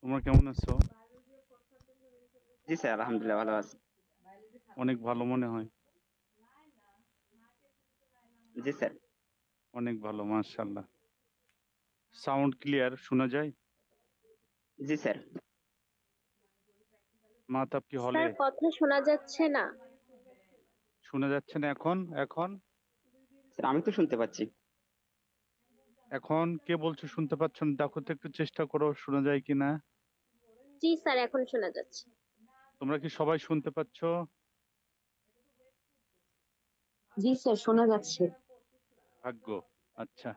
তোমরা কেমন আছো? জি স্যার, আলহামদুলিল্লাহ ভালো আছি। অনেক ভালো মনে হয়। জি স্যার। অনেক ভালো, মাশাআল্লাহ। সাউন্ড ক্লিয়ার শোনা যায়? জি স্যার। মাহতাব কি হলে? স্যার কথা শোনা যাচ্ছে না। শোনা যাচ্ছে না এখন? এখন স্যার আমি তো শুনতে পাচ্ছি। এখন কে বলছো শুনতে পাচ্ছ না? দেখো তো, একটু চেষ্টা করো শোনা যায় কিনা। জি স্যার, এখন শোনা যাচ্ছে। তোমরা কি সবাই শুনতে পাচ্ছ? জি স্যার, শোনা যাচ্ছে। ভাগ্য। আচ্ছা,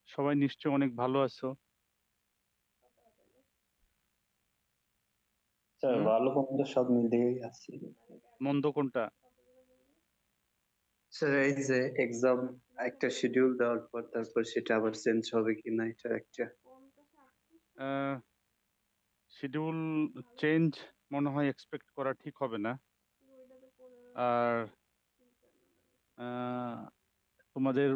সবাই নিশ্চয় অনেক ভালো আছো। স্যার হুম। ভালো মন্দ সব মিলিয়েই আছি। মন্দ কোনটা? স্যার এই যে এক্সাম একটা শিডিউল দেওয়ার পর তারপর সেটা আবার চেঞ্জ হবে কিনা এটা একটা। শিডিউল চেঞ্জ মনে হয় এক্সপেক্ট করা ঠিক হবে না। আর আহ, তোমাদের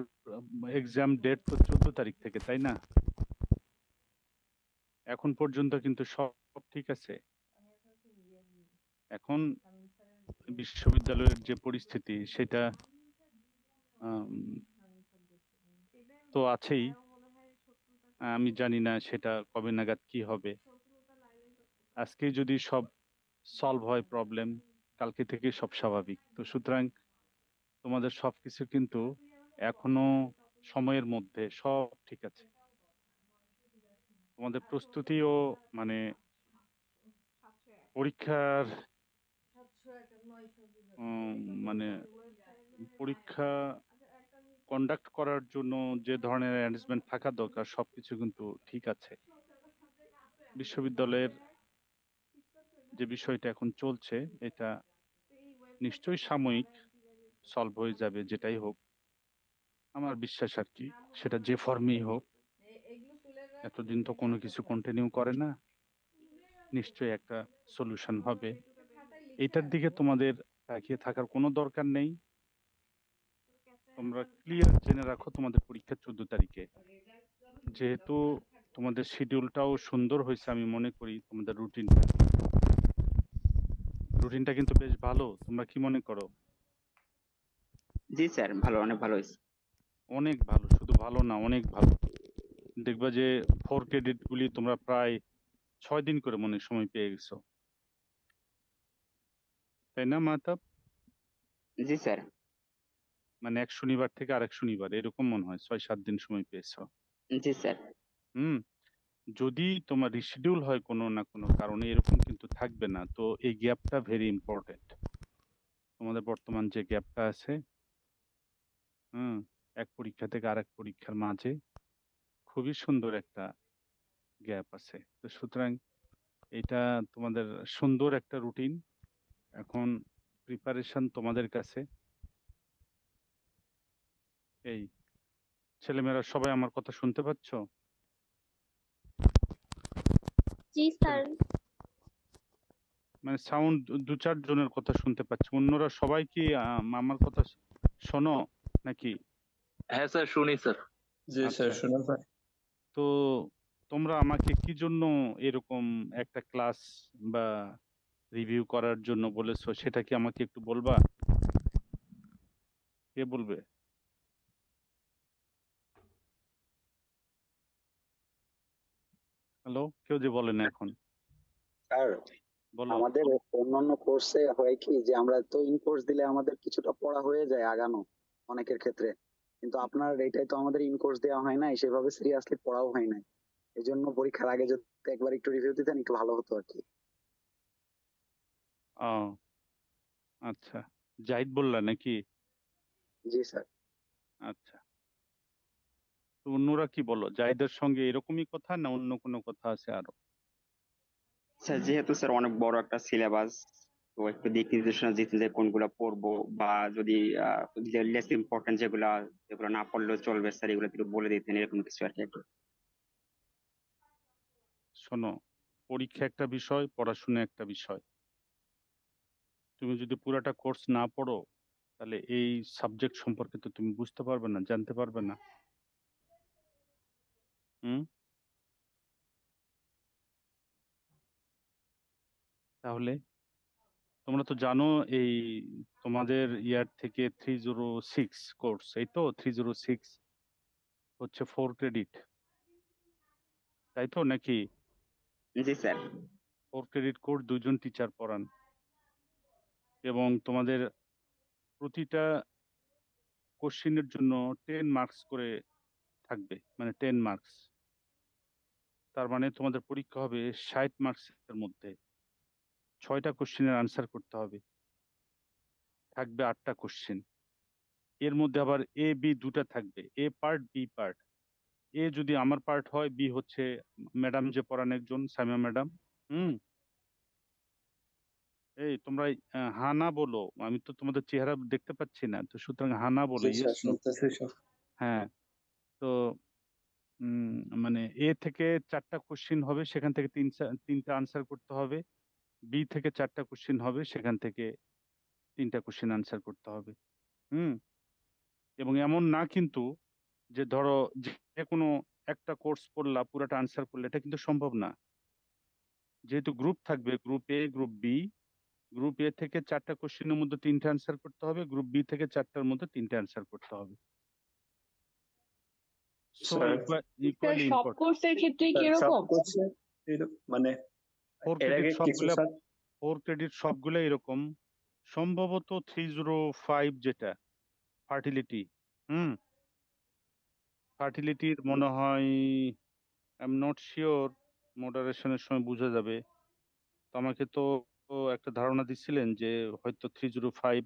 এক্সাম ডেট তো 14 তারিখ থেকে, তাই না? এখন পর্যন্ত কিন্তু সব ঠিক আছে। এখন বিশ্ববিদ্যালয়ের যে পরিস্থিতি সেটা আম, তো আছেই। আমি জানি না সেটা কবে নাগাদ কি হবে। আজকে যদি সব সলভ হয় প্রবলেম, কালকে থেকে সব স্বাভাবিক। তো সুতরাং তোমাদের সবকিছু কিন্তু এখনো সময়ের মধ্যে সব ঠিক আছে। তোমাদের প্রস্তুতিও মানে পরীক্ষার উম, মানে পরীক্ষা কন্ডাক্ট করার জন্য যে ধরনের অ্যারেঞ্জমেন্ট থাকা দরকার সবকিছু কিন্তু ঠিক আছে। বিশ্ববিদ্যালয়ের যে বিষয়টা এখন চলছে, এটা নিশ্চয়ই সাময়িক সলভ হয়ে যাবে, যেটাই হোক। আমার বিশ্বাস আর কি, সেটা যে ফর্মেই হোক। এতদিন তো কোনো কিছু কন্টিনিউ করে না, নিশ্চয়ই একটা সলিউশন হবে। এটার দিকে তোমাদের তাকিয়ে থাকার কোনো দরকার নেই। তোমরা ক্লিয়ার জেনে রাখো তোমাদের পরীক্ষা 14 তারিখে। যেহেতু তোমাদের শিডিউলটাও সুন্দর হয়েছে, আমি মনে করি তোমাদের রুটিনটা রুটিনটা কিন্তু বেশ ভালো। তোমরা কি মনে করো? জি স্যার, ভালো, অনেক ভালো হয়েছে। অনেক ভালো, শুধু ভালো না, অনেক ভালো। দেখবা যে 4 ক্রেডিট গুলি তোমরা প্রায় 6 দিন করে মনে হয় সময় পেয়ে গেছো, তাই না মাহতাব? জি স্যার। মানে এক শনিবার থেকে আরেক শনিবার এরকম মনে হয় 6-7 দিন সময় পেয়েছো। জি স্যার। হুম। যদি তোমার রিশিডিউল হয় কোনো না কোনো কারণে, এরকম কিন্তু থাকবে না। তো এই গ্যাপটা ভেরি ইম্পর্টেন্ট। তোমাদের বর্তমান যে গ্যাপটা আছে, হুম, এক পরীক্ষা থেকে আরেক পরীক্ষার মাঝে খুবই সুন্দর একটা গ্যাপ আছে। তো সুতরাং এটা তোমাদের সুন্দর একটা রুটিন। এখন প্রিপারেশন তোমাদের কাছে। এই ছেলেমেয়েরা সবাই আমার কথা শুনতে পাচ্ছ? জি ছেলে স্যার। মানে সাউন্ড 2-4 জনের কথা শুনতে পাচ্ছি, অন্যরা সবাই কি আমার কথা শোনো নাকি? হ্যাঁ স্যার, শুনি স্যার। জি স্যার আচ্ছা। শোনা যায়। তো তোমরা আমাকে কি জন্য এরকম একটা ক্লাস বা রিভিউ করার জন্য বলেছো, সেটা কি আমাকে একটু বলবা? কে বলবে? হ্যালো, কেউ যে বলে না এখন। স্যার, বলো। আমাদের অন্যান্য কোর্সে হয় কি যে আমরা তো ইন কোর্স দিলে আমাদের কিছুটা পড়া হয়ে যায় আগানো অনেকের ক্ষেত্রে, কিন্তু আপনার এটাই তো আমাদের ইন কোর্স দেওয়া হয় নাই, সেভাবে সিরিয়াসলি পড়াও হয় নাই। এই জন্য পরীক্ষার আগে যদি একবার একটু রিভিউ দিতেন একটু ভালো হতো আর কি। ও আচ্ছা, জাহিদ বললা নাকি? জি স্যার। আচ্ছা। তো অন্যরা কি বলো, জাহিদের সঙ্গে এরকমই কথা না অন্য কোনো কথা আছে আরো? স্যার যেহেতু স্যার অনেক বড় একটা সিলেবাস, তো একটু দিক নির্দেশনা দিতে যে কোনগুলা পড়বো, বা যদি লেস ইম্পর্টেন্ট যেগুলা যেগুলো না পড়লেও চলবে স্যার, এগুলো একটু বলে দিতেন, এরকম কিছু আর কি একটু। শোনো, পরীক্ষা একটা বিষয়, পড়াশোনা একটা বিষয়। তুমি যদি পুরাটা কোর্স না পড়ো, তাহলে এই সাবজেক্ট সম্পর্কে তো তুমি বুঝতে পারবে না, জানতে পারবে না। হুম। তাহলে তোমরা তো জানো এই তোমাদের ইয়ার থেকে 306 কোর্স, এই তো 306 হচ্ছে 4 ক্রেডিট, তাই তো নাকি? জি স্যার। 4 ক্রেডিট কোর্স, 2জন টিচার পড়ান, এবং তোমাদের প্রতিটা কোশ্চিনের জন্য 10 মার্কস করে থাকবে, মানে 10 মার্কস। তার মানে তোমাদের পরীক্ষা হবে 60 মার্কসের মধ্যে 6টা কোশ্চিনের আনসার করতে হবে, থাকবে 8টা কোশ্চিন। এর মধ্যে আবার এ বি দুটা থাকবে, এ পার্ট বি পার্ট। এ যদি আমার পার্ট হয়, বি হচ্ছে ম্যাডাম যে পড়ান একজন, সামিয়া ম্যাডাম। হুম। এই তোমরা হা না বলো, আমি তো তোমাদের চেহারা দেখতে পাচ্ছি না, তো সুতরাং হা না বলো, জি স্যার, ইয়েস নো। শুনতেছি স্যার। হ্যাঁ। তো মানে এ থেকে 4টা কোশ্চিন হবে, সেখান থেকে তিনটা আনসার করতে হবে। বি থেকে 4টা কোশ্চিন হবে, সেখান থেকে 3টা কোশ্চিন আনসার করতে হবে। হুম। এবং এমন না কিন্তু যে ধরো যে কোনো একটা কোর্স পড়লা পুরাটা আনসার করলে, এটা কিন্তু সম্ভব না। যেহেতু গ্রুপ থাকবে, group A group B, group A থেকে 4টা কোশ্চেনের মধ্যে 3টে আনসার করতে হবে, গ্রুপ বি থেকে 4টার মধ্যে 3টে আনসার করতে হবে। সো স্যার, স্যার ইকুয়ালি সব ইম্পর্টেন্ট। কোর্সের ক্ষেত্রেই কি স্যার সব এরকম? কোর্সে মানে ফোর এর ক্রেডিট আগে কিছু সবগুলা, স্যার। 4 ক্রেডিট সবগুলো এরকম। সম্ভবত 305 যেটা ফার্টিলিটি, হুম, ফার্টিলিটির মনে হয়, আই এম নট শিওর, মডারেশনের সময় বোঝা যাবে। তো আমাকে তো একটা ধারণা দিচ্ছিলেন যে হয়তো 305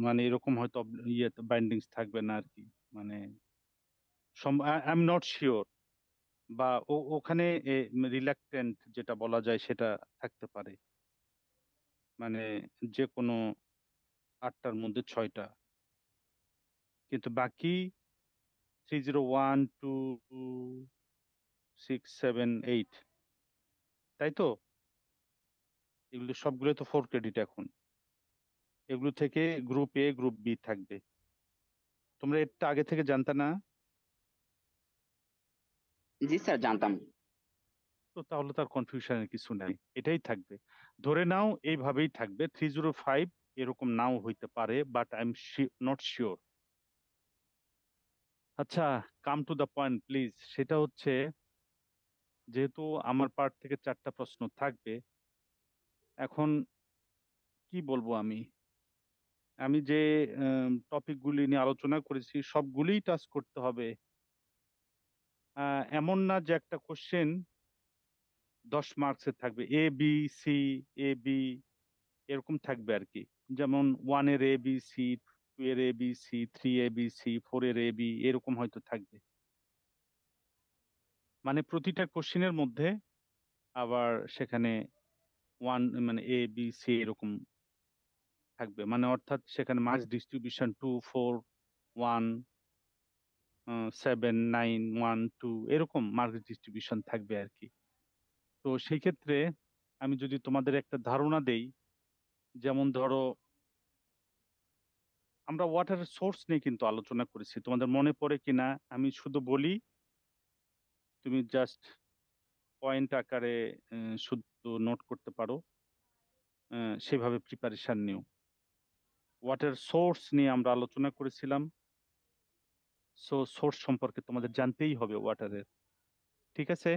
মানে এরকম হয়তো ইয়েতে বাইন্ডিংস থাকবে না আর কি, মানে আই এম নট শিওর। বা ওখানে রিল্যাক্টেন্ট যেটা বলা যায় সেটা থাকতে পারে, মানে যে কোনো 8টার মধ্যে 6টা, কিন্তু বাকি 301 2 6 7 8, তাই তো? এগুলো সবগুলো তো 4 ক্রেডিট এখন। এগুলো থেকে গ্রুপ এ গ্রুপ বি থাকবে। তোমরা এটা আগে থেকে জানতা না? জি স্যার, জানতাম। তো তাহলে তার কনফিউশনের কিছু নাই, এটাই থাকবে। ধরে নাও এইভাবেই থাকবে, 305 এরকম নাও হইতে পারে, but I am not sure. আচ্ছা, come to the point please. সেটা হচ্ছে, যেহেতু আমার পার্ট থেকে 4টা প্রশ্ন থাকবে, এখন কি বলবো আমি, আমি যে টপিকগুলি নিয়ে আলোচনা করেছি সবগুলিই টাচ করতে হবে। এমন না যে একটা কোশ্চেন 10 মার্কসের থাকবে, A B C, A B এরকম থাকবে আর কি। যেমন 1 এর এ বি সি, 2 এর A B C, 3 A B C, 4 এর এ বি, এরকম হয়তো থাকবে। মানে প্রতিটা কোশ্চেনের মধ্যে আবার সেখানে 1 মানে এ বি সি এরকম থাকবে, মানে অর্থাৎ সেখানে মার্কস ডিস্ট্রিবিউশন 2 4 1 7 9 1 2 এরকম মার্কস ডিস্ট্রিবিউশন থাকবে আর কি। তো সেই ক্ষেত্রে আমি যদি তোমাদের একটা ধারণা দেই, যেমন ধরো আমরা ওয়াটারের সোর্স নিয়ে কিন্তু আলোচনা করেছি, তোমাদের মনে পড়ে কিনা আমি শুধু বলি, তুমি জাস্ট পয়েন্ট আকারে শুধু নোট করতে পারো, সেভাবে প্রিপারেশন নিও। ওয়াটার সোর্স নিয়ে আমরা আলোচনা করেছিলাম। সো সোর্স সম্পর্কে তোমাদের জানতেই হবে ওয়াটারের, ঠিক আছে?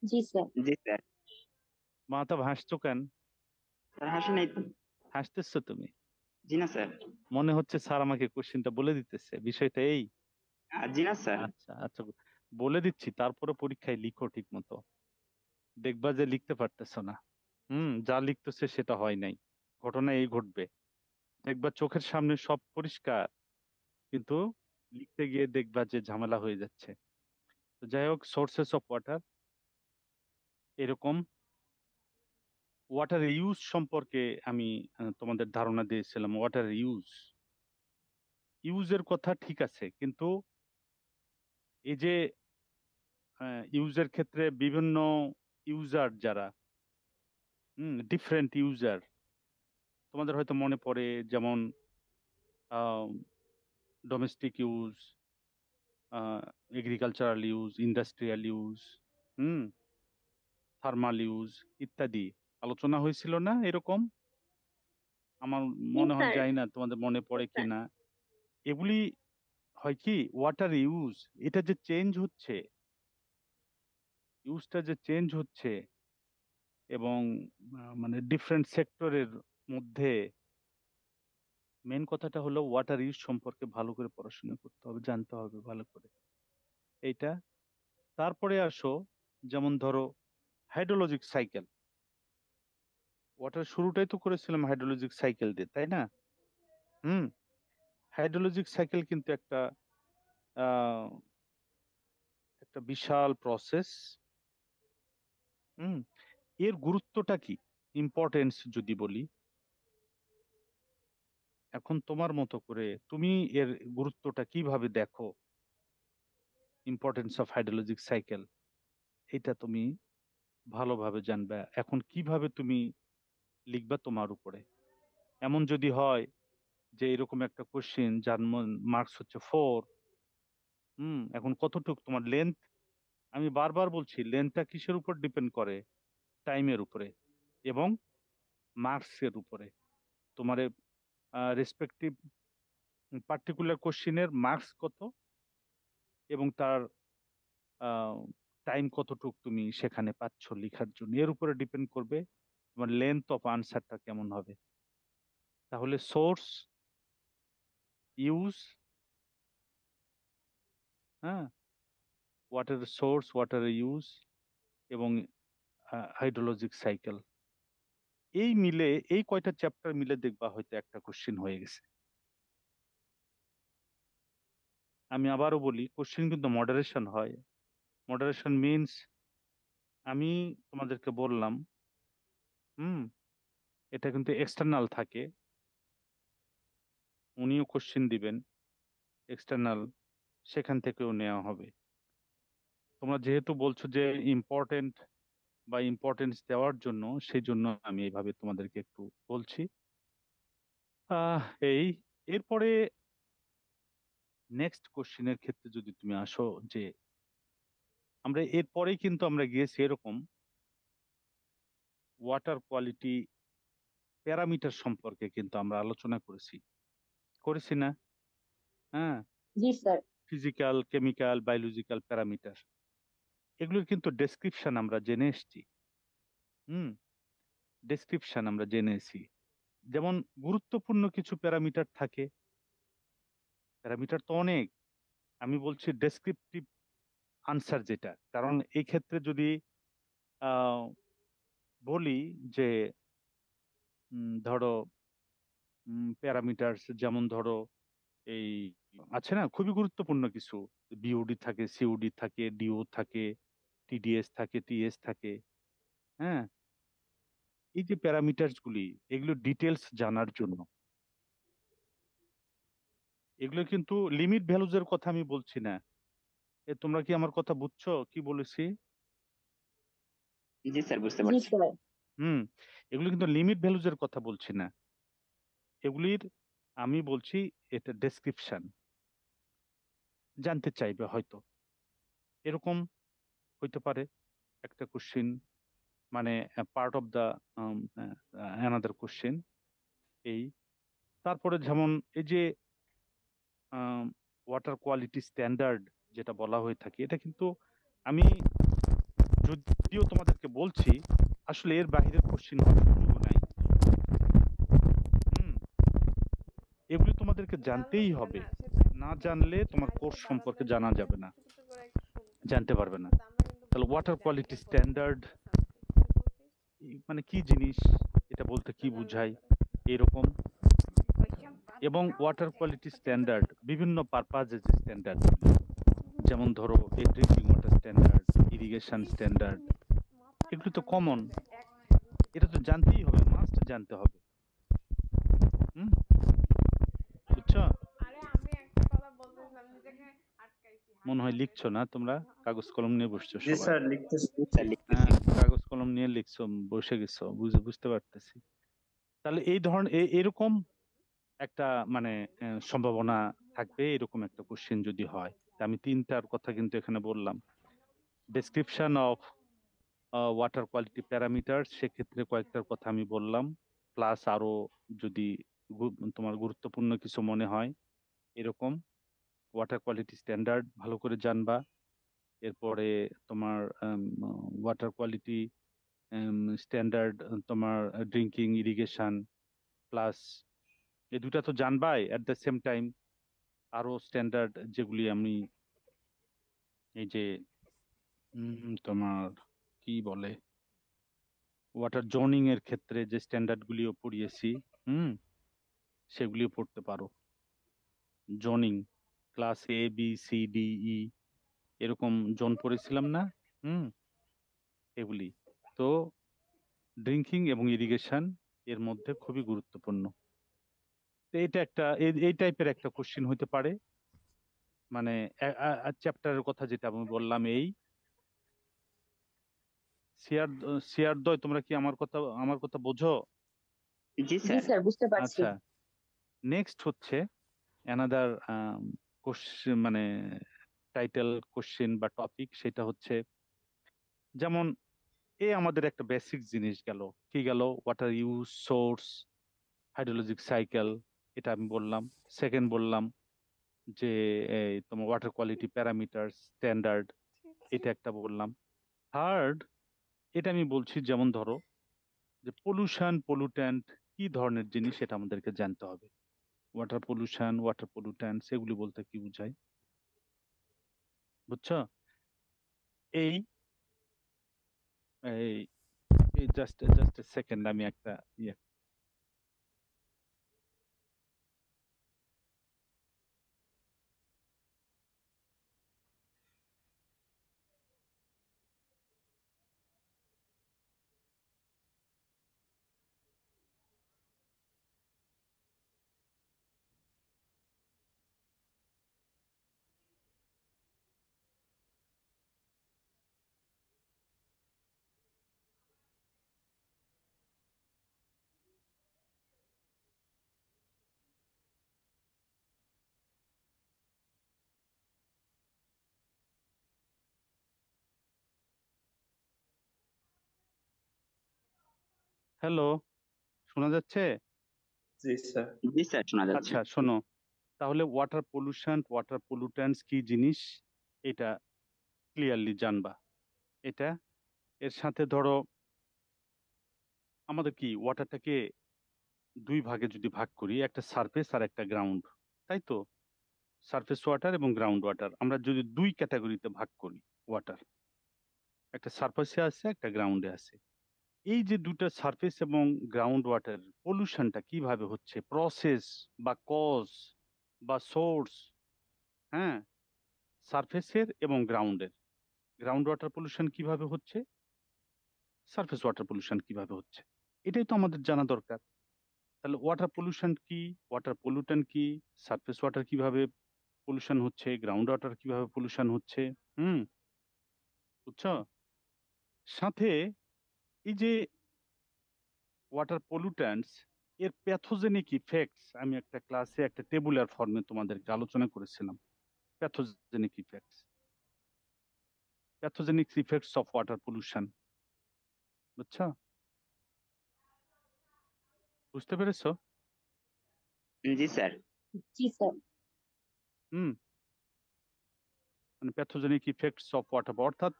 জি স্যার। জি স্যার। মাথা হাসছো কেন? স্যার হাসি নাই তো। হাসতেছো তুমি? জি না স্যার। মনে হচ্ছে স্যার আমাকে কোশ্চেনটা বলে দিতেছে, বিষয়টা এই? জি না স্যার। আচ্ছা আচ্ছা, বলে দিচ্ছি, তারপরে পরীক্ষায় লিখো ঠিক মতো। দেখবা যে লিখতে পারতেছো না, যা লিখতেছে সেটা হয় নাই, ঘটনা এই ঘটবে। দেখবা চোখের সামনে সব পরিষ্কার, কিন্তু লিখতে গিয়ে দেখবা যে ঝামেলা হয়ে যাচ্ছে। তো যাই হোক, সোর্সেস অফ ওয়াটার এরকম। ওয়াটার ইউজ সম্পর্কে আমি তোমাদের ধারণা দিয়েছিলাম। ওয়াটার ইউজের কথা ঠিক আছে, কিন্তু এই যে ইউজের ক্ষেত্রে বিভিন্ন ইউজার যারা, ডিফারেন্ট ইউজার, তোমাদের হয়তো মনে পড়ে, যেমন domestic use, agricultural use, industrial use, hmm thermal use ইত্যাদি আলোচনা হয়েছিল না এরকম? আমার জি মনে হয়, স্যার। জানি না তোমাদের মনে পড়ে স্যার। কিনা। এগুলি হয় কি, ওয়াটার ইউজ, এটা যে চেঞ্জ হচ্ছে, ইউজটা যে চেঞ্জ হচ্ছে, এবং মানে ডিফারেন্ট সেক্টরের মধ্যে মেন কথাটা হলো ওয়াটার ইউজ সম্পর্কে ভালো করে পড়াশোনা করতে হবে, জানতে হবে ভালো করে এইটা। তারপরে আসো, যেমন ধরো হাইড্রোলজিক সাইকেল। ওয়াটার শুরুটাই তো করেছিলাম হাইড্রোলজিক সাইকেল দিয়ে, তাই না? হুম। হাইড্রোলজিক সাইকেল কিন্তু আহ, একটা বিশাল প্রসেস। হুম। এর গুরুত্বটা কি, ইম্পর্টেন্স যদি বলি, এখন তোমার মতো করে তুমি এর গুরুত্বটা কিভাবে দেখো, ইম্পর্টেন্স অফ হাইড্রোলজিক সাইকেল, এটা তুমি ভালোভাবে জানবে। এখন কিভাবে তুমি লিখবা তোমার উপরে। এমন যদি হয় যে এরকম একটা কোশ্চিন যার মার্কস হচ্ছে 4, এখন কতটুক তোমার লেন্থ, আমি বারবার বলছি লেন্থটা কিসের উপর ডিপেন্ড করে, টাইমের উপরে এবং মার্কসের উপরে। তোমার রেসপেক্টিভ পার্টিকুলার কোশ্চিনের মার্কস কত এবং তার টাইম কতটুক তুমি সেখানে পাচ্ছ লেখার জন্য, এর উপরে ডিপেন্ড করবে তোমার লেন্থ অফ আনসারটা কেমন হবে। তাহলে সোর্স, ইউজ, হ্যাঁ, ওয়াটার সোর্স, ওয়াটার ইউজ এবং হাইড্রোলজিক সাইকেল, এই মিলে, এই কয়টা চ্যাপ্টার মিলে দেখবা হয়তো একটা কোশ্চিন হয়ে গেছে। আমি আবারও বলি, কোশ্চিন কিন্তু মডারেশন হয়। মডারেশন মিনস, আমি তোমাদেরকে বললাম, হুম, এটা কিন্তু এক্সটার্নাল থাকে, উনিও কোশ্চিন দিবেন এক্সটার্নাল, সেখান থেকেও নেওয়া হবে। তোমরা যেহেতু বলছো যে ইম্পর্টেন্ট বা ইম্পর্টেন্স দেওয়ার জন্য, সেই জন্য আমি এইভাবে তোমাদেরকে একটু বলছি। আহ এই এরপরে নেক্সট কোশ্চিনের ক্ষেত্রে যদি তুমি আসো, যে আমরা এরপরেই কিন্তু আমরা গিয়েছি এরকম ওয়াটার কোয়ালিটি প্যারামিটার সম্পর্কে কিন্তু আমরা আলোচনা করেছি, করেছি না? হ্যাঁ, জি sir. Physical, chemical, biological parameter, এগুলোর কিন্তু ডেসক্রিপশন আমরা জেনে এসেছি। হুম। ডেসক্রিপশন আমরা জেনেছি, যেমন গুরুত্বপূর্ণ কিছু প্যারামিটার থাকে। প্যারামিটার তো অনেক, আমি বলছি ডেসক্রিপটিভ আনসার যেটা, কারণ এই ক্ষেত্রে যদি আহ, বলি যে ধরো প্যারামিটারস, যেমন ধরো এই আছে না খুবই গুরুত্বপূর্ণ কিছু, বিওডি থাকে, সিওডি থাকে, ডিও থাকে, টিডিএস থাকে, টিএস থাকে। হ্যাঁ, এই যে প্যারামিটারস গুলি, এগুলো ডিটেলস জানার জন্য, এগুলো কিন্তু লিমিট ভ্যালুজ এর কথা আমি বলছি না। তোমরা কি আমার কথা বুঝছো কি বলেছি? জি স্যার, বুঝতে জি পারছি। স্যার। হুম। এগুলো কিন্তু লিমিট ভ্যালুজ এর কথা বলছি না, এগুলির আমি বলছি এটা ডেসক্রিপশন, জানতে চাইবে হয়তো, এরকম হইতে পারে একটা কোশ্চিন, মানে part of the another question. এই তারপরে যেমন এই যে ওয়াটার কোয়ালিটি স্ট্যান্ডার্ড যেটা বলা হয়ে থাকে, এটা কিন্তু আমি যদিও তোমাদেরকে বলছি, আসলে এর বাইরের কোশ্চিন সুযোগ নাই। হুম। এগুলি তোমাদেরকে জানতেই হবে, না জানলে তোমার কোর্স সম্পর্কে জানা যাবে না, জানতে পারবে না। তাহলে ওয়াটার কোয়ালিটি স্ট্যান্ডার্ড মানে কি জিনিস, এটা বলতে কি বুঝায়, এরকম। এবং ওয়াটার কোয়ালিটি স্ট্যান্ডার্ড বিভিন্ন পারপাজে যে স্ট্যান্ডার্ড, যেমন ধরো এই drinking water standard, irrigation standard, এগুলো তো কমন, এটা তো জানতেই হবে, মাস্ট জানতে হবে। হুম। বুঝছো? মনে হয় লিখছো না তোমরা, কাগজ কলম নিয়ে বসছো জি সবাই। স্যার, লিখতেছি। স্যার, লিখতেছি। হ্যাঁ, কাগজ কলম নিয়ে লিখছো, বসে গেছো, বুঝতে পারতেছি। তাহলে এই ধরনের এরকম একটা মানে সম্ভাবনা থাকবে, এরকম একটা কোশ্চেন যদি হয়। তা আমি তিনটার কথা কিন্তু এখানে বললাম, description of water quality parameter, সেক্ষেত্রে কয়েকটার কথা আমি বললাম, প্লাস আরো যদি তোমার গুরুত্বপূর্ণ কিছু মনে হয় এরকম ওয়াটার কোয়ালিটি স্ট্যান্ডার্ড ভালো করে জানবা। এরপরে তোমার ওয়াটার কোয়ালিটি স্ট্যান্ডার্ড, তোমার ড্রিঙ্কিং ইরিগেশন, প্লাস এই দুটা তো জানবাই, অ্যাট দ্য সেম টাইম আরো স্ট্যান্ডার্ড যেগুলি আমি এই যে তোমার কি বলে ওয়াটার জোনিং এর ক্ষেত্রে যে স্ট্যান্ডার্ড গুলিও পড়িয়েছি, হুম, সেগুলিও পড়তে পারো। Zoning class A B C D E এরকম জোন পড়েছিলাম না? হুম, এগুলি তো ড্রিঙ্কিং এবং ইরিগেশন এর মধ্যে খুবই গুরুত্বপূর্ণ। তো এটা একটা এই টাইপের একটা কোশ্চেন হতে পারে, মানে চ্যাপ্টারের কথা যেটা আমি বললাম। এই সিআর সিআরদয়, তোমরা কি আমার কথা বোঝো? জি জি স্যার। স্যার, বুঝতে পারছি। আচ্ছা, নেক্সট হচ্ছে অ্যানাদার কোশ্চেন, মানে টাইটেল কোশ্চেন বা টপিক, সেটা হচ্ছে যেমন আমাদের একটা বেসিক জিনিস গেল, কি গেল? Water use, source, hydrologic cycle, এটা আমি বললাম। সেকেন্ড বললাম যে তোমার ওয়াটার কোয়ালিটি প্যারামিটার স্ট্যান্ডার্ড, এটা একটা বললাম। থার্ড, এটা আমি বলছি যেমন ধরো যে পলিউশন পলুট্যান্ট কি ধরনের জিনিস, এটা আমাদেরকে জানতে হবে। ওয়াটার পলিউশন, ওয়াটার পলুট্যান্ট, সেগুলি বলতে কি বোঝায়, বুঝছো? এই এই জাস্ট জাস্ট সেকেন্ড, আমি একটা ইয়ে হ্যালো, শোনা যাচ্ছে? জি স্যার। জি স্যার, শোনা যাচ্ছে। আচ্ছা শোনো, তাহলে ওয়াটার পলিউশন, ওয়াটার পলুট্যান্টস কি জিনিস, এটা ক্লিয়ারলি জানবা। এটা এর সাথে ধরো আমাদের কি ওয়াটারটাকে দুই ভাগে যদি ভাগ করি, একটা সারফেস আর একটা গ্রাউন্ড, তাই তো? সারফেস ওয়াটার এবং গ্রাউন্ড ওয়াটার, আমরা যদি দুই ক্যাটাগরিতে ভাগ করি ওয়াটার, একটা সারফেসে আছে, একটা গ্রাউন্ডে আছে। এই যে দুটো সারফেস এবং গ্রাউন্ড ওয়াটার পলিউশনটা কিভাবে হচ্ছে, প্রসেস বা কজ বা সোর্স, হ্যাঁ, সারফেসের এবং গ্রাউন্ডের। গ্রাউন্ড ওয়াটার পলিউশন কিভাবে হচ্ছে, সারফেস ওয়াটার পলিউশন কিভাবে হচ্ছে, এটাই তো আমাদের জানা দরকার। তাহলে ওয়াটার পলিউশন কি, ওয়াটার পলিউট্যান্ট কি, সারফেস ওয়াটার কিভাবে পলিউশন হচ্ছে, গ্রাউন্ড ওয়াটার কিভাবে পলিউশন হচ্ছে, হুম, বুঝছো? সাথে এই যে ওয়াটার পলিউট্যান্টস এর প্যাথোজেনিক ইফেক্টস, আমি একটা ক্লাসে একটা টেবুলার ফর্মে তোমাদেরকে আলোচনা করেছিলাম। Pathogenic effects, pathogenic effects of water pollution, বুঝছো? বুঝতে পেরেছো? জি স্যার। জি স্যার। হুম, মানে প্যাথোজেনিক ইফেক্টস অফ ওয়াটার, অর্থাৎ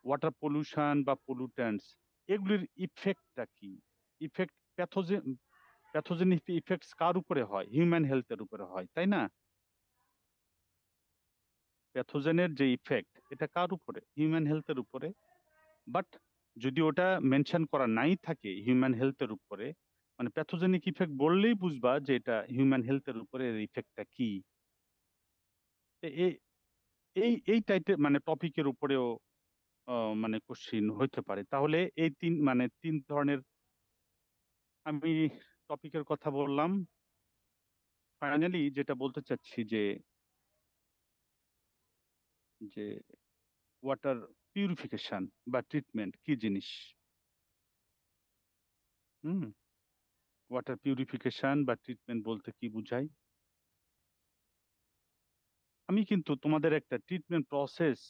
ওয়াটার পলিউশন বা পলিউট্যান্টস এগুলির ইফেক্টটা কি, ইফেক্ট প্যাথোজেনিক ইফেক্টস কার উপরে হয়? হিউম্যান হেলথের উপরে হয়, তাই না? প্যাথোজেনের যে ইফেক্ট, এটা কার উপরে? হিউম্যান হেলথের উপরে। বাট যদি ওটা মেনশন করা নাই থাকে হিউম্যান হেলথের উপরে, মানে প্যাথোজেনিক ইফেক্ট বললেই বুঝবা যে এটা হিউম্যান হেলথের উপরে এর ইফেক্টটা কি। এ- এ- এই এই টাইপের মানে টপিকের উপরেও মানে কোশ্চিন হইতে পারে। তাহলে এই তিন ধরনের আমি টপিকের কথা বললাম। ফাইনালি যেটা বলতে চাচ্ছি যে যে ওয়াটার পিউরিফিকেশন বা ট্রিটমেন্ট কি জিনিস, হুম, ওয়াটার পিউরিফিকেশন বা ট্রিটমেন্ট বলতে কি বুঝাই। আমি কিন্তু তোমাদের একটা ট্রিটমেন্ট প্রসেস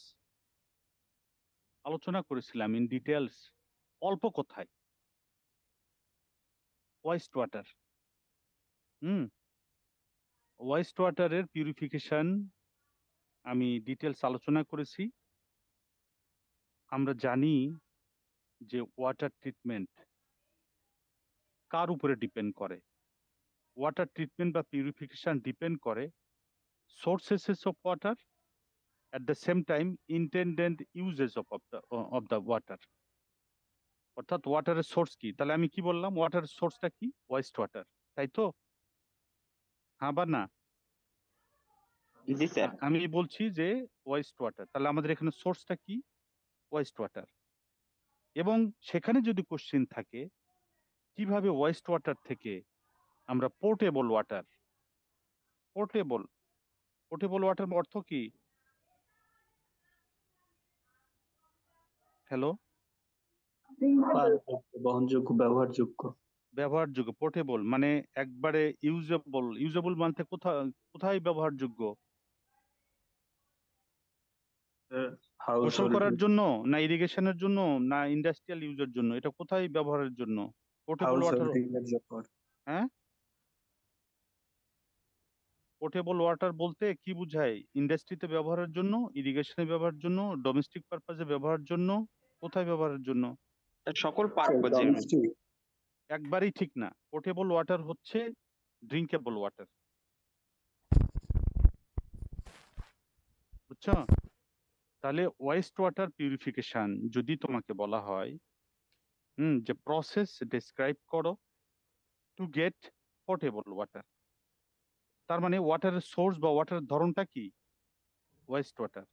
আলোচনা করেছিলাম ইন ডিটেলস। অল্প কোথায়? West water. ওয়েস্ট ওয়াটারের পিউরিফিকেশন আমি ডিটেলস আলোচনা করেছি। আমরা জানি যে ওয়াটার ট্রিটমেন্ট কার উপরে ডিপেন্ড করে। ওয়াটার ট্রিটমেন্ট বা পিউরিফিকেশন ডিপেন্ড করে sources of water, at the same time intended uses of the water। অর্থাৎ ওয়াটারের সোর্স কি? তাহলে আমি কি বললাম? ওয়াটারের সোর্সটা কি? ওয়েস্ট ওয়াটার, তাই তো? হ্যাঁ বা না? জি স্যার। আমি বলছি যে ওয়েস্ট ওয়াটার, তাহলে আমাদের এখানে সোর্সটা কি? West water. এবং সেখানে যদি কোশ্চেন থাকে কিভাবে ওয়েস্ট ওয়াটার থেকে আমরা portable water, portable portable water অর্থ কি? হ্যালো, বহনযোগ্য, ব্যবহারযোগ্য। ব্যবহারযোগ্য, পোর্টেবল মানে একবারে ইউজেবল। ইউজেবল মানে কোথায় কোথায় ব্যবহারযোগ্য? গোসল করার জন্য, না ইরিগেশনের জন্য, না ইন্ডাস্ট্রিয়াল ইউজের জন্য? এটা কোথায় ব্যবহারের জন্য? Portable water. হ্যাঁ, পোর্টেবল ওয়াটার বলতে কি বুঝায়? ইন্ডাস্ট্রিতে ব্যবহারের জন্য, ইরিগেশনে ব্যবহারের জন্য, ডোমেস্টিক পারপাজে ব্যবহারের জন্য, কোথায় ব্যবহারের জন্য? সকল পারপোজে। একবারই ঠিক না। পোর্টেবল ওয়াটার হচ্ছে ড্রিঙ্কেবল ওয়াটার, বুঝছো? তাহলে ওয়েস্ট ওয়াটার পিউরিফিকেশন যদি তোমাকে বলা হয় যে প্রসেস ডেসক্রাইব করো টু গেট পোর্টেবল ওয়াটার, তার মানে ওয়াটারের সোর্স বা ওয়াটারের ধরনটা কি? West water.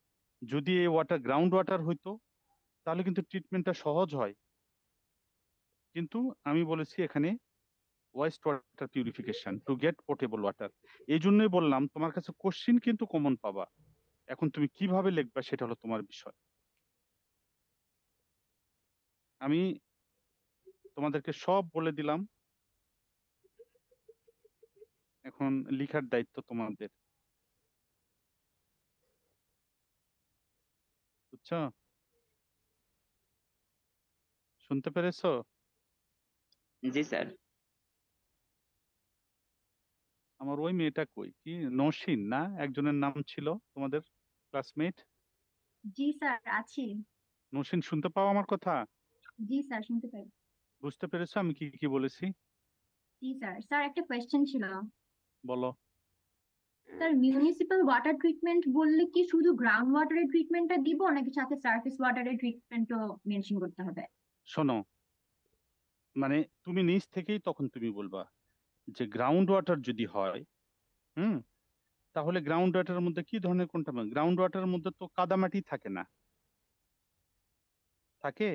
যদি এই ওয়াটার গ্রাউন্ড ওয়াটার হইতো তাহলে কিন্তু ট্রিটমেন্টটা সহজ হয়, কিন্তু আমি বলেছি এখানে West water purification to get portable water. এই জন্যই বললাম তোমার কাছে কোশ্চিন কিন্তু কমন পাবা। এখন তুমি কিভাবে লিখবা সেটা হলো তোমার বিষয়। আমি তোমাদেরকে সব বলে দিলাম, এখন লিখার দায়িত্ব তোমাদের, বুঝছো? শুনতে পেরেছো? জি স্যার। আমার ওই মেয়েটা কই, কি নসীন না একজনের নাম ছিল তোমাদের ক্লাসমেট? জি স্যার, আছি। নসীন, শুনতে পাও আমার কথা? জি স্যার, শুনতে পাই। বুঝতে পেরেছো আমি কি কি বলেছি? জি স্যার। স্যার, একটা কোয়েশ্চেন ছিল। বলো। স্যার, মিউনিসিপ্যাল ওয়াটার ট্রিটমেন্ট বললে কি শুধু গ্রাউন্ড ওয়াটারের ট্রিটমেন্টটা দিব, নাকি সাথে সারফেস ওয়াটারের ট্রিটমেন্টও মেনশন করতে হবে? শোনো, মানে তুমি নিজ থেকেই তখন তুমি বলবা যে গ্রাউন্ড ওয়াটার যদি হয়, হুম, তাহলে গ্রাউন্ড ওয়াটারের মধ্যে কি ধরনের কোনটা? গ্রাউন্ড ওয়াটারের মধ্যে তো কাদামাটি থাকে না, থাকে?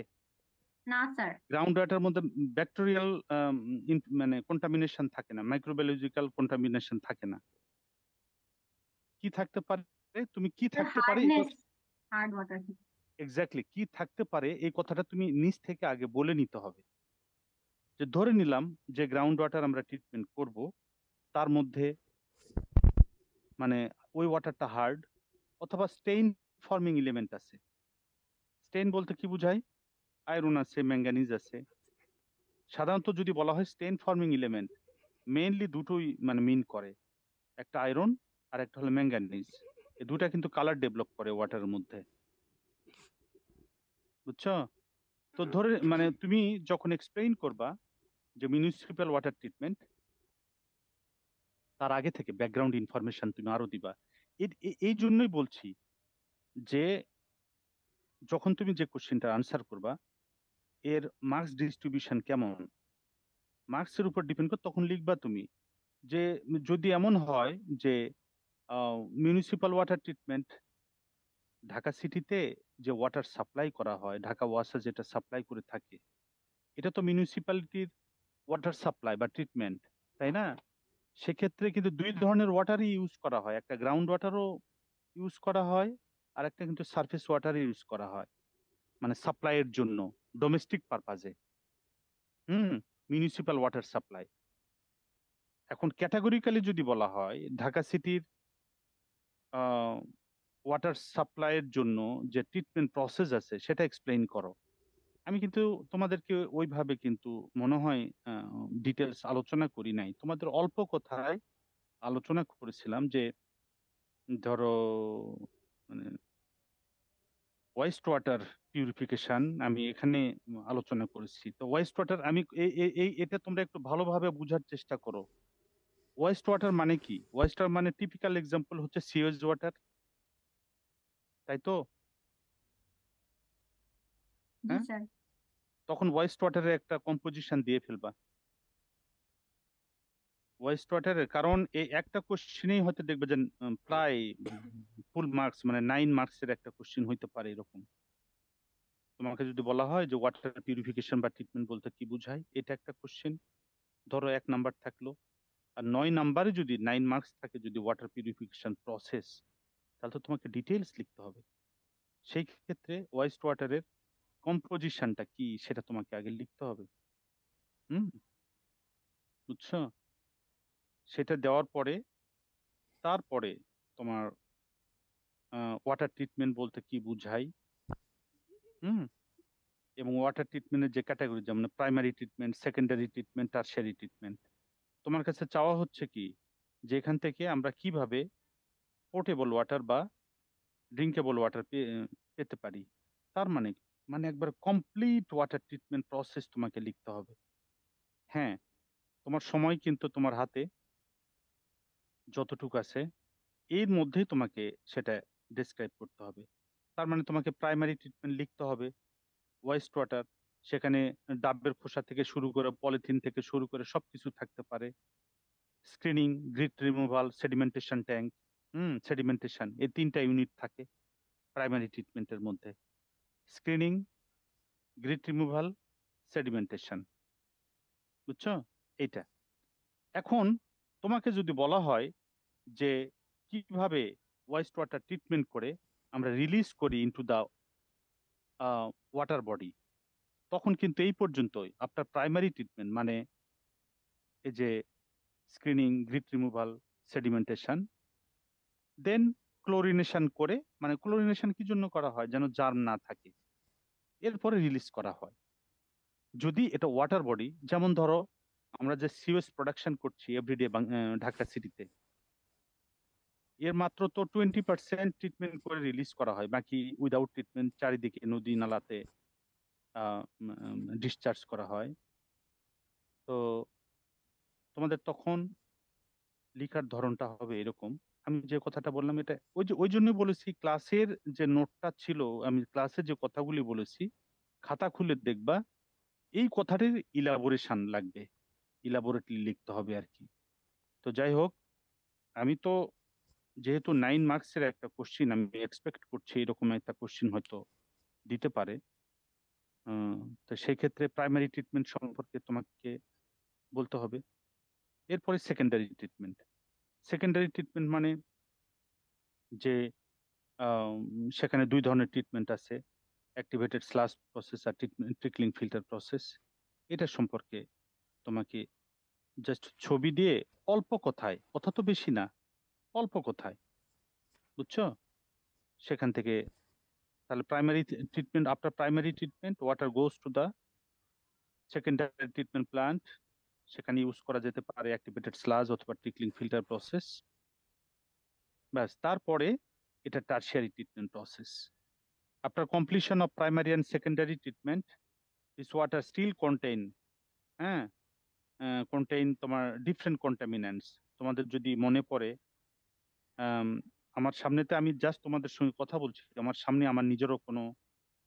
না স্যার। গ্রাউন্ড ওয়াটারের মধ্যে ব্যাকটেরিয়াল মানে কন্টামিনেশন থাকে না, মাইক্রোবায়োলজিক্যাল কন্টামিনেশন থাকে না। কি থাকতে পারে? তুমি কি থাকতে পারে হার্ডনেস, হার্ড ওয়াটার। এক্স্যাক্টলি কি থাকতে পারে এই কথাটা তুমি নিজ থেকে আগে বলে নিতে হবে। যে ধরে নিলাম যে গ্রাউন্ড ওয়াটার আমরা ট্রিটমেন্ট করব, তার মধ্যে মানে ওই ওয়াটারটা হার্ড অথবা স্টেইন ফর্মিং এলিমেন্ট আছে। স্টেইন বলতে কি বুঝায়? আয়রন আছে, ম্যাঙ্গানিজ আছে। সাধারণত যদি বলা হয় স্টেইন ফর্মিং এলিমেন্ট, মেইনলি দুটোই মানে মিন করে, একটা আয়রন আর একটা হলো ম্যাঙ্গানিজ। এই দুটা কিন্তু কালার ডেভেলপ করে ওয়াটারের মধ্যে, বুঝছো? তো ধরে মানে তুমি যখন এক্সপ্লেইন করবা যে মিউনিসিপ্যাল ওয়াটার ট্রিটমেন্ট, তার আগে থেকে ব্যাকগ্রাউন্ড ইনফরমেশন তুমি আরো দিবা। এই জন্যই বলছি যে যখন তুমি যে কোশ্চেনটা আনসার করবা এর মার্কস ডিস্ট্রিবিউশন কেমন, মার্কসের উপর ডিপেন্ড করে তখন লিখবা তুমি যে যদি এমন হয় যে মিউনিসিপ্যাল ওয়াটার ট্রিটমেন্ট ঢাকা সিটিতে যে ওয়াটার সাপ্লাই করা হয়, ঢাকা ওয়াসা যেটা সাপ্লাই করে থাকে, এটা তো মিউনিসিপ্যালিটির ওয়াটার সাপ্লাই বা ট্রিটমেন্ট, তাই না? সেক্ষেত্রে কিন্তু দুই ধরনের ওয়াটারই ইউজ করা হয়, একটা গ্রাউন্ড ওয়াটারও ইউজ করা হয় আর একটা কিন্তু সারফেস ওয়াটার ইউজ করা হয়, মানে সাপ্লাইয়ের জন্য ডোমেস্টিক পারপাজে। Municipal water supply. এখন ক্যাটাগরিক্যালি যদি বলা হয় ঢাকা সিটির ওয়াটার সাপ্লাইয়ের জন্য যে ট্রিটমেন্ট প্রসেস আছে সেটা এক্সপ্লেইন করো। আমি কিন্তু তোমাদেরকে ওইভাবে কিন্তু মনে হয় ডিটেলস আলোচনা করি নাই, তোমাদের অল্প কথায় আলোচনা করেছিলাম যে ধরো মানে ওয়েস্ট ওয়াটার পিউরিফিকেশন আমি এখানে আলোচনা করেছি। তো ওয়েস্ট ওয়াটার আমি এটা তোমরা একটু ভালোভাবে বোঝার চেষ্টা করো। ওয়েস্ট ওয়াটার মানে কি? ওয়েস্ট ওয়াটার মানে টিপিক্যাল এক্সাম্পল হচ্ছে সিওয়েজ ওয়াটার, তাই তো? জি হ্যাঁ, স্যার। তখন ওয়েস্ট ওয়াটারের একটা কম্পোজিশন দিয়ে ফেলবা। ওয়েস্ট ওয়াটারের কারণ এই একটা কোশ্চেনেই হয়তো দেখবে যে প্রায় ফুল মার্কস মানে 9 মার্কসের একটা কোশ্চেন হইতে পারে এরকম। তোমাকে যদি বলা হয় যে ওয়াটার পিউরিফিকেশন বা ট্রিটমেন্ট বলতে কি বোঝায়, এটা একটা কোশ্চেন ধরো 1 নাম্বার থাকলো। আর 9 নাম্বারে যদি 9 মার্কস থাকে যদি ওয়াটার পিউরিফিকেশন প্রসেস, তাহলে তো তোমাকে ডিটেলস লিখতে হবে। সেই ক্ষেত্রে ওয়েস্ট ওয়াটারের কম্পোজিশনটা কি সেটা তোমাকে আগে লিখতে হবে। হুম, বুঝছো? সেটা দেওয়ার পরে তারপরে তোমার ওয়াটার ট্রিটমেন্ট বলতে কি বুঝাই, হুম, এবং ওয়াটার ট্রিটমেন্টের যে ক্যাটাগরি যেমন primary treatment, secondary treatment, tertiary treatment, তোমার কাছে চাওয়া হচ্ছে কি যে এখান থেকে আমরা কিভাবে পোর্টেবল ওয়াটার বা ড্রিঙ্কেবল ওয়াটার পেতে পারি। তার মানে কি? মানে একবার কমপ্লিট ওয়াটার ট্রিটমেন্ট প্রসেস তোমাকে লিখতে হবে। হ্যাঁ, তোমার সময় কিন্তু তোমার হাতে যতটুকু আছে এর মধ্যেই তোমাকে সেটা ডেসক্রাইব করতে হবে। তার মানে তোমাকে প্রাইমারি ট্রিটমেন্ট লিখতে হবে ওয়েস্ট ওয়াটার, সেখানে ডাবের খোসা থেকে শুরু করে পলিথিন থেকে শুরু করে সবকিছু থাকতে পারে। Screening, grit removal, sedimentation tank, sedimentation, এই 3টা ইউনিট থাকে প্রাইমারি ট্রিটমেন্টের মধ্যে। স্ক্রিনিং, গ্রিট রিমুভাল, সেডিমেন্টেশন, বুঝছো এইটা? এখন তোমাকে যদি বলা হয় যে কিভাবে ওয়েস্ট ওয়াটার ট্রিটমেন্ট করে আমরা রিলিজ করি ইনটু দা ওয়াটার বডি, তখন কিন্তু এই পর্যন্তই আপনার প্রাইমারি ট্রিটমেন্ট মানে এই যে স্ক্রিনিং, গ্রিট রিমুভাল, সেডিমেন্টেশন, দেন ক্লোরিনেশন করে, মানে ক্লোরিনেশন কি জন্য করা হয়? যেন জার্ম না থাকে, এরপরে রিলিজ করা হয়। যদি এটা ওয়াটার বডি, যেমন ধরো আমরা যে সিওএস প্রোডাকশন করছি এভরিডে ঢাকা সিটিতে, এর মাত্র তো 20% ট্রিটমেন্ট করে রিলিজ করা হয়, বাকি উইদাউট ট্রিটমেন্ট চারিদিকে নদী নালাতে ডিসচার্জ করা হয়। তো তোমাদের তখন লেখার ধরনটা হবে এরকম। আমি যে কথাটা বললাম এটা ওই জন্যই বলেছি ক্লাসের যে নোটটা ছিল, আমি ক্লাসে যে কথাগুলি বলেছি খাতা খুলে দেখবা এই কথাটির ইলাবোরেশন লাগবে, ইলাবোরেটলি লিখতে হবে আর কি। তো যাই হোক, আমি তো যেহেতু 9 মার্কসের একটা কোশ্চিন আমি এক্সপেক্ট করছি এরকম একটা কোশ্চিন হয়তো দিতে পারে। আহ, তো সেই ক্ষেত্রে প্রাইমারি ট্রিটমেন্ট সম্পর্কে তোমাকে বলতে হবে। এরপরে সেকেন্ডারি ট্রিটমেন্ট। সেকেন্ডারি ট্রিটমেন্ট মানে যে আম, সেখানে 2 ধরনের ট্রিটমেন্ট আছে, অ্যাক্টিভেটেড স্লাশ প্রসেস আর ট্রিকলিং ফিল্টার প্রসেস। এটা সম্পর্কে তোমাকে জাস্ট ছবি দিয়ে অল্প কথায়, কথা তো বেশি না, অল্প কথায়, বুঝছো? সেখান থেকে তাহলে primary treatment, after primary treatment water goes to the secondary treatment plant, সেখানে ইউজ করা যেতে পারে অ্যাক্টিভেটেড স্লাজ অথবা ট্রিকলিং ফিল্টার প্রসেস। ব্যাস, তারপরে এটা tertiary treatment process. After completion of primary and secondary treatment this water still contain, হ্যাঁ, contain তোমার ডিফারেন্ট কন্টামিনেন্টস। তোমাদের যদি মনে পড়ে, আম, আমার সামনেতে আমি জাস্ট তোমাদের সঙ্গে কথা বলছি, আমার সামনে আমার নিজেরও কোনো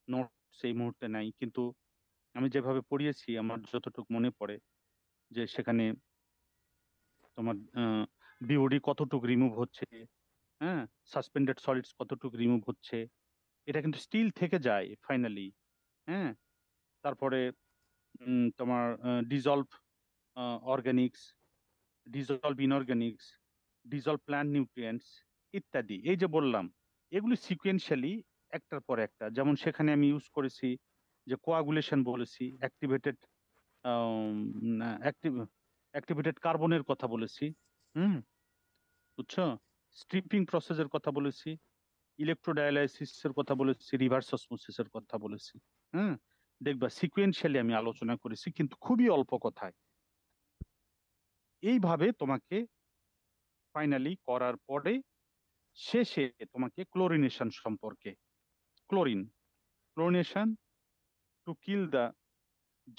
নোটস এই মুহূর্তে নাই, কিন্তু আমি যেভাবে পড়িয়েছি আমার যতটুকু মনে পড়ে যে সেখানে তোমার বিওডি কতটুকু রিমুভ হচ্ছে, হ্যাঁ, সাসপেন্ডেড সলিডস কতটুকু রিমুভ হচ্ছে, এটা কিন্তু স্টিল থেকে যায় ফাইনালি। হ্যাঁ, তারপরে তোমার dissolved organics, dissolved inorganics, dissolved plant nutrients ইত্যাদি, এই যে বললাম এগুলি সিকুয়েন্সিয়ালি একটার পর একটা। যেমন সেখানে আমি ইউজ করেছি যে কোয়াগুলেশন বলেছি, অ্যাক্টিভেটেড অ্যাক্টিভেটেড কার্বনের কথা বলেছি, হুম, বুঝছো? স্ট্রিপিং প্রসেসের কথা বলেছি, ইলেকট্রোডায়ালাইসিসের কথা বলেছি, রিভার্স অসমোসিসের কথা বলেছি। হ্যাঁ, দেখবা সিকুয়েন্সিয়ালি আমি আলোচনা করেছি, কিন্তু খুবই অল্প কথায়। এইভাবে তোমাকে ফাইনালি করার পরে শেষে তোমাকে ক্লোরিনেশন সম্পর্কে, chlorination to kill the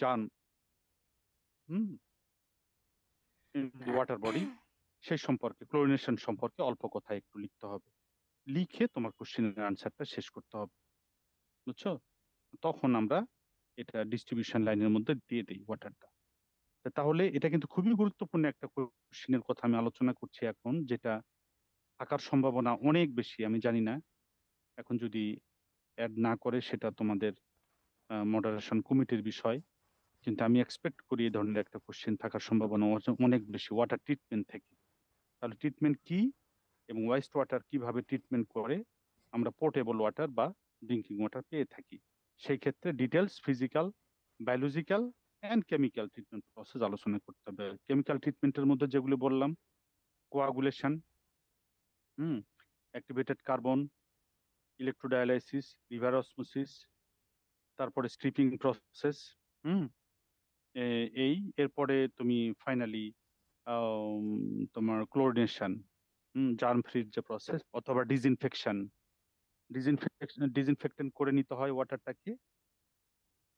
germ water body, সেই সম্পর্কে, ক্লোরিনেশন সম্পর্কে অল্প কথায় একটু লিখতে হবে। লিখে তোমার কোশ্চেনের আনসারটা শেষ করতে হবে, বুঝছো? তখন আমরা এটা ডিস্ট্রিবিউশন লাইনের মধ্যে দিয়ে দিই ওয়াটারটা। তাহলে এটা কিন্তু খুবই গুরুত্বপূর্ণ একটা কোশ্চেনের কথা আমি আলোচনা করছি এখন, যেটা থাকার সম্ভাবনা অনেক বেশি। আমি জানি না এখন যদি অ্যাড না করে সেটা তোমাদের মডারেশন কমিটির বিষয়, কিন্তু আমি এক্সপেক্ট করি এই ধরনের একটা কোশ্চেন থাকার সম্ভাবনা অনেক বেশি ওয়াটার ট্রিটমেন্ট থেকে। তাহলে ট্রিটমেন্ট কি এবং ওয়েস্ট ওয়াটার কিভাবে ট্রিটমেন্ট করে আমরা পোর্টেবল ওয়াটার বা ড্রিঙ্কিং ওয়াটার পেয়ে থাকি, সেই ক্ষেত্রে details physical, biological and chemical treatment process আলোচনা করতে হবে। কেমিক্যাল ট্রিটমেন্টের মধ্যে যেগুলো বললাম, coagulation, activated carbon, electrodialysis, reverse osmosis, তারপরে স্ট্রিপিং প্রসেস, হুম এই এরপরে তুমি ফাইনালি তোমার ক্লোরিনেশন, জার্ম ফ্রির যে প্রসেস, অথবা ডিসইনফেক্টেন্ট করে নিতে হয় ওয়াটারটাকে,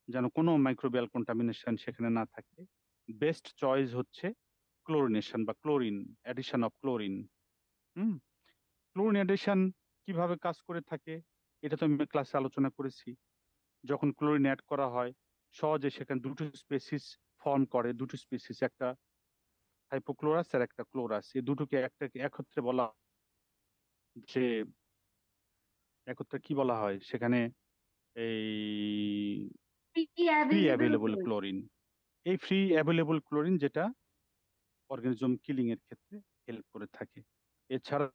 যেন কোনো মাইক্রোবিয়াল কন্টামিনেশন সেখানে না থাকে। বেস্ট চয়েস হচ্ছে ক্লোরিনেশন বা chlorine, addition of chlorine. Chlorine addition কিভাবে কাজ করে থাকে এটা তো আমি ক্লাসে আলোচনা করেছি। যখন ক্লোরিন অ্যাড করা হয় সহজে সেখানে দুটো স্পেসিস ফর্ম করে, দুটো স্পেসিস, একটা হাইপোক্লোরাস আর একটা ক্লোরাস, এই দুটোকে একত্রে বলা, যে একত্রে কি বলা হয় সেখানে, এই ফ্রি অ্যাভেলেবল ক্লোরিন। এই ফ্রি অ্যাভেলেবল ক্লোরিন যেটা অর্গানিজম কিলিং এর ক্ষেত্রে হেল্প করে থাকে। এছাড়া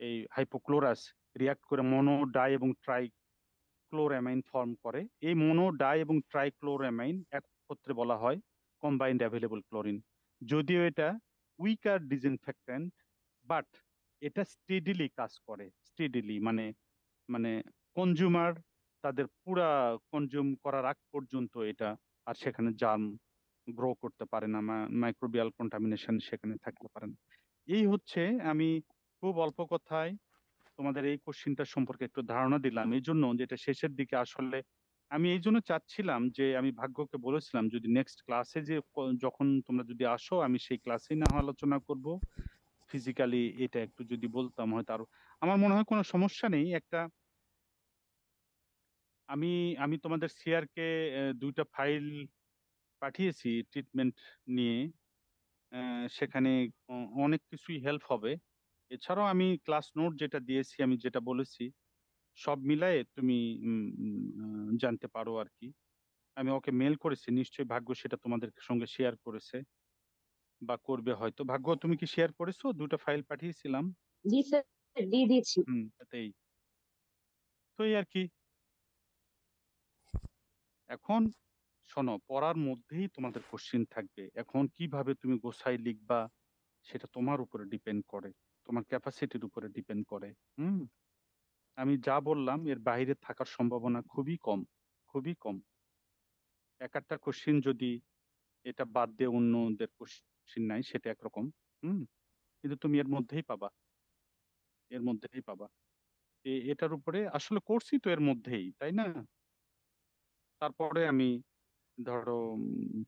এই হাইপোক্লোরাস রিয়াক্ট করে মোনো, ডাই এবং ট্রাই ক্লোরামাইন ফর্ম করে। এই মোনো, ডাই এবং ট্রাই ক্লোরামাইন একত্রে বলা হয় কম্বাইন্ড অ্যাভেলেবল ক্লোরিন। যদিও এটা উইকার ডিসইনফেক্ট্যান্ট, বাট এটা স্টেডিলি কাজ করে। স্টেডিলি মানে মানে কনজিউমার তাদের পুরা কনজিউম করার আগ পর্যন্ত এটা আর সেখানে জার্ম গ্রো করতে পারে না, মাইক্রোবিয়াল কন্টামিনেশন সেখানে থাকতে পারে না। এই হচ্ছে, আমি খুব অল্প কথায় তোমাদের এই কোশ্চিনটা সম্পর্কে একটু ধারণা দিলাম, এই জন্য যেটা শেষের দিকে আসলে আমি এই জন্য চাচ্ছিলাম যে আমি ভাগ্যকে বলেছিলাম যদি নেক্সট ক্লাসে যে যখন তোমরা যদি আসো আমি সেই ক্লাসেই না হয় আলোচনা করব। ফিজিক্যালি এটা একটু যদি বলতাম হয়তো আরো, আমার মনে হয় কোনো সমস্যা নেই। একটা আমি আমি তোমাদের সিআরকে দুইটা ফাইল পাঠিয়েছি ট্রিটমেন্ট নিয়ে, সেখানে অনেক কিছুই হেল্প হবে। এছাড়াও আমি ক্লাস নোট যেটা দিয়েছি, আমি যেটা বলেছি সব মিলায়ে তুমি জানতে পারো আর কি। আমি ওকে মেল করেছি, নিশ্চয়ই ভাগ্য সেটা তোমাদের সঙ্গে শেয়ার করেছে বা করবে হয়তো। ভাগ্য তুমি কি শেয়ার করেছো? দুটো ফাইল পাঠিয়েছিলাম। জি স্যার, দিয়ে দিয়েছি। তাতেই তো এই আর কি। এখন শোনো, পড়ার মধ্যেই তোমাদের কোশ্চিন থাকবে, এখন কিভাবে তুমি গোছাই লিখবা সেটা তোমার উপরে ডিপেন্ড করে, তোমার ক্যাপাসিটির উপরে ডিপেন্ড করে। হুম আমি যা বললাম এর বাইরে থাকার সম্ভাবনা খুবই কম, খুবই কম। এক একটা কোশ্চিন যদি এটা বাদ দিয়ে অন্যদের কোশ্চিন নাই সেটা একরকম, হুম কিন্তু তুমি এর মধ্যেই পাবা, এর মধ্যেই পাবা। এটার উপরে আসলে করছি তো এর মধ্যেই, তাই না? তারপরে আমি ধরো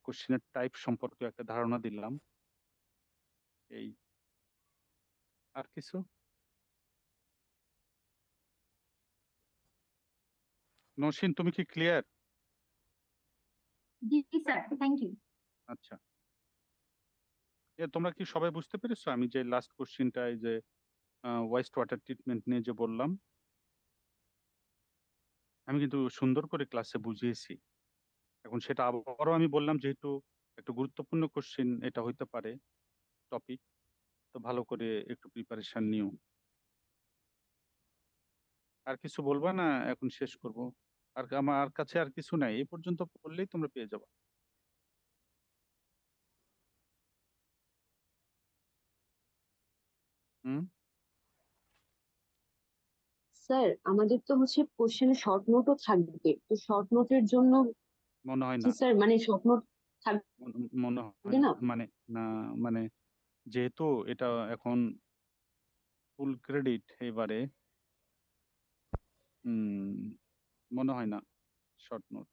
কোশ্চিনের টাইপ সম্পর্কে একটা ধারণা দিলাম, এই আর কিছু। নসীন তুমি কি ক্লিয়ার? জি স্যার, থ্যাংক ইউ। আচ্ছা, তোমরা কি সবাই বুঝতে পেরেছো আমি যে লাস্ট কোশ্চিনটা, এই যে ওয়েস্ট ওয়াটার ট্রিটমেন্ট নিয়ে যে বললাম, আমি কিন্তু সুন্দর করে ক্লাসে বুঝিয়েছি। এখন সেটা আবারও আমি বললাম, যেহেতু একটা গুরুত্বপূর্ণ কোশ্চিন এটা হইতে পারে টপিক, তো ভালো করে একটু প্রিপারেশন নিও। আর কিছু বলবা না? এখন শেষ করব। আর আমার কাছে আর কিছু নাই, এই পর্যন্ত পড়লেই তোমরা পেয়ে যাবে। হুম স্যার আমাদের তো হচ্ছে কোশ্চেনে শর্ট নোটও থাকবে, তো শর্ট নোটের জন্য মনে হয় কি না, স্যার, মানে শর্ট নোট থাকবে মনে হয় না, না? মানে না, মানে যেহেতু এটা এখন ফুল ক্রেডিট এবারে, মনে হয় না শর্ট নোট।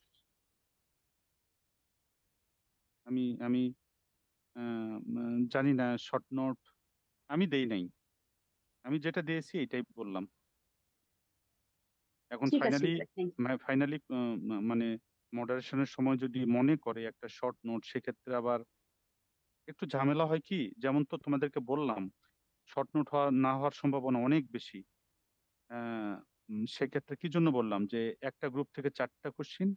আমি জানি না শর্ট নোট আমি দেই নাই, আমি যেটা দিয়েছি এটাই বললাম। এখন ঠিক আছে ফাইনালি, স্যার, থ্যাংক ফাইনালি মানে মডারেশনের সময় যদি মনে করে একটা শর্ট নোট, সেক্ষেত্রে আবার একটু ঝামেলা হয় কি, যেমন তো তোমাদেরকে বললাম শর্ট নোট না হওয়ার সম্ভাবনা অনেক বেশি। সেক্ষেত্রে কি জন্য বললাম যে একটা গ্রুপ থেকে 4টা কোশ্চিন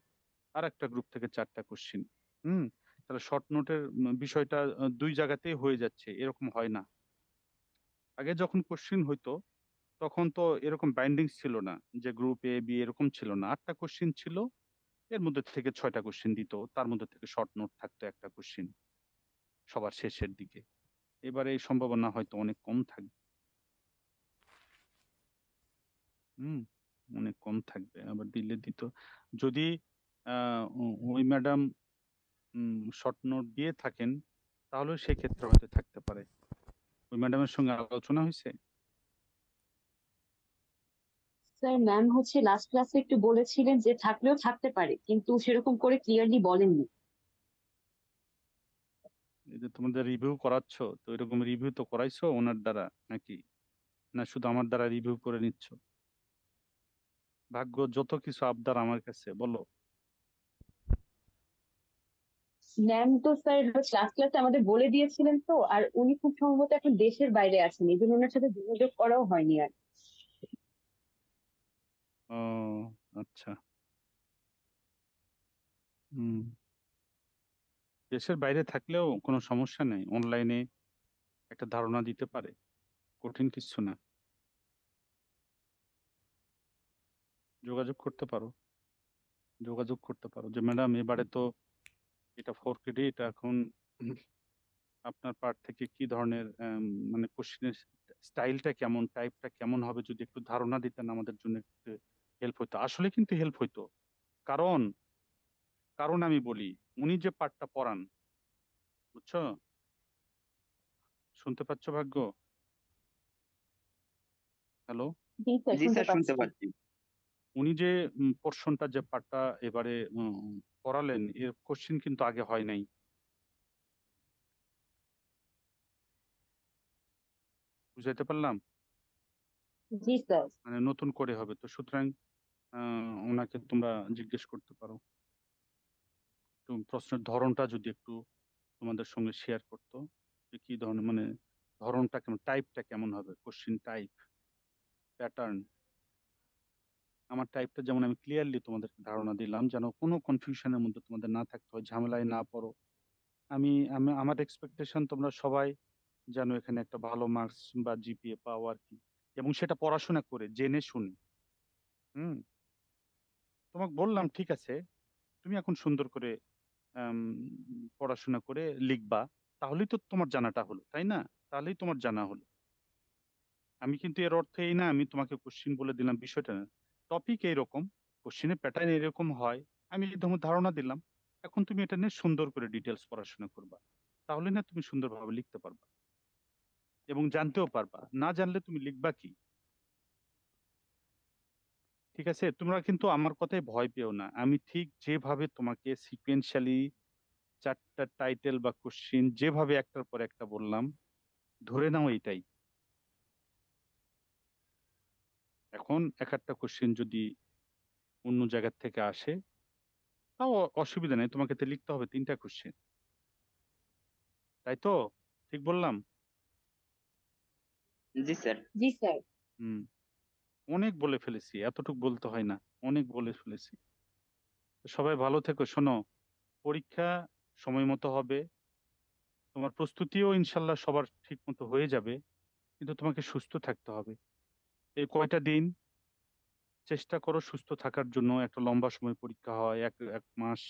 আর একটা গ্রুপ থেকে 4টা কোশ্চিন। হুম তাহলে শর্ট নোটের বিষয়টা দুই জায়গাতেই হয়ে যাচ্ছে, এরকম হয় না। আগে যখন কোশ্চিন হইতো তখন তো এরকম বাইন্ডিংস ছিল না, যে গ্রুপ এ বি এরকম ছিল না, 8টা কোশ্চিন ছিল, এর মধ্যে থেকে 6টা কোশ্চিন দিত, তার মধ্যে থেকে শর্ট নোট থাকতো একটা কোশ্চিন সবার শেষের দিকে। এবারে এই সম্ভাবনা হয়তো অনেক কম থাকবে। হুম অনেক কম থাকবে, আবার দিলে দিত। যদি ওই ম্যাডাম শর্ট নোট দিয়ে থাকেন, তাহলে সেক্ষেত্রে হয়তো থাকতে পারে। ওই ম্যাডামের সঙ্গে আলোচনা হয়েছে। স্যার ম্যাম হচ্ছে লাস্ট ক্লাসে একটু বলেছিলেন যে থাকলেও থাকতে পারে, কিন্তু সেরকম করে ক্লিয়ারলি বলেননি। এই যে তোমাদের রিভিউ করাচ্ছ, তো এরকম রিভিউ তো করাইছো ওনার দ্বারা নাকি, না শুধু আমার দ্বারা রিভিউ করে নিচ্ছ? ভাগ্য যত কিছু আবদার আমার কাছে, বলো। ম্যাম তো স্যার লাস্ট ক্লাসে আমাদের বলে দিয়েছিলেন তো, আর উনি খুব সম্ভবত এখন দেশের বাইরে আছেন, এই জন্য ওনার সাথে যোগাযোগ করাও হয়নি আর। ও আচ্ছা। হুম দেশের বাইরে থাকলেও কোনো সমস্যা নেই, অনলাইনে একটা ধারণা দিতে পারে, কঠিন কিছু না, যোগাযোগ করতে পারো। যোগাযোগ করতে পারো যে ম্যাডাম এবারে তো এটা 4 ক্রেডিট, এখন আপনার পার্ট থেকে কি ধরনের মানে কোশ্চেনের স্টাইলটা কেমন, টাইপটা কেমন হবে, যদি একটু ধারণা দিতেন আমাদের জন্য একটু হেল্প হতো, আসলে কিন্তু হেল্প হইতো। কারণ কারণ আমি বলি, উনি যে পার্টটা পড়ান, বুঝছো, শুনতে পাচ্ছ ভাগ্য? হ্যালো? জি স্যার, জি শুনতে স্যার, শুনতে পাচ্ছি। পাচ্ছি। উনি যে পোর্শনটা, যে পার্টটা এবারে পড়ালেন, এর কোশ্চেন কিন্তু আগে হয় নাই। বুঝাইতে পারলাম? জি স্যার। মানে নতুন করে হবে তো, সুতরাং ওনাকে তোমরা জিজ্ঞেস করতে পারো, একটু প্রশ্নের ধরনটা যদি একটু তোমাদের সঙ্গে শেয়ার করতো, যে কি ধরনের, মানে ধরনটা কেমন, টাইপটা কেমন হবে, কোশ্চিন টাইপ, প্যাটার্ন। আমার টাইপটা যেমন আমি ক্লিয়ারলি তোমাদের ধারণা দিলাম, যেন কোনো কনফিউশনের মধ্যে তোমাদের না থাকতে হয়, ঝামেলায় না পড়ো। আমি আমি আমার এক্সপেকটেশন তোমরা সবাই যেন এখানে একটা ভালো মার্কস বা জিপিএ পাও আর কি, এবং সেটা পড়াশোনা করে জেনে শুনে। হুম তোমাকে বললাম ঠিক আছে, তুমি এখন সুন্দর করে আম, পড়াশোনা করে লিখবা, তাহলেই তো তোমার জানাটা হলো, তাই না? তাহলেই তোমার জানা হলো। আমি কিন্তু এর অর্থ এই না আমি তোমাকে কোশ্চিন বলে দিলাম, বিষয়টা না। টপিক এইরকম, কোশ্চিনের প্যাটার্ন এরকম হয়, আমি এই তোমার ধারণা দিলাম, এখন তুমি এটা নিয়ে সুন্দর করে ডিটেলস পড়াশোনা করবা, তাহলে না তুমি সুন্দরভাবে লিখতে পারবা এবং জানতেও পারবা। না জানলে তুমি লিখবা কি? ঠিক আছে, তোমরা কিন্তু আমার কথায় ভয় পেও না, আমি ঠিক যেভাবে তোমাকে সিকুয়েন্সিয়ালি 4টা টাইটেল বা কোশ্চিন যেভাবে একটার পর একটা বললাম, ধরে নাও এইটাই। এখন এক একটা কোশ্চিন যদি অন্য জায়গার থেকে আসে, তাও অসুবিধা নেই, তোমাকে তো লিখতে হবে 3টা কোশ্চিন, তাই তো? ঠিক বললাম? জি স্যার। জি স্যার। হুম অনেক বলে ফেলেছি, এতটুকু বলতে হয় না, অনেক বলে ফেলেছি। তো সবাই ভালো থেকো, শোনো, পরীক্ষা সময় মতো হবে, তোমার প্রস্তুতিও ইনশাল্লাহ সবার ঠিক মতো হয়ে যাবে, কিন্তু তোমাকে সুস্থ থাকতে হবে। এই কয়টা দিন চেষ্টা করো সুস্থ থাকার জন্য, একটা লম্বা সময় পরীক্ষা হয়, এক এক মাস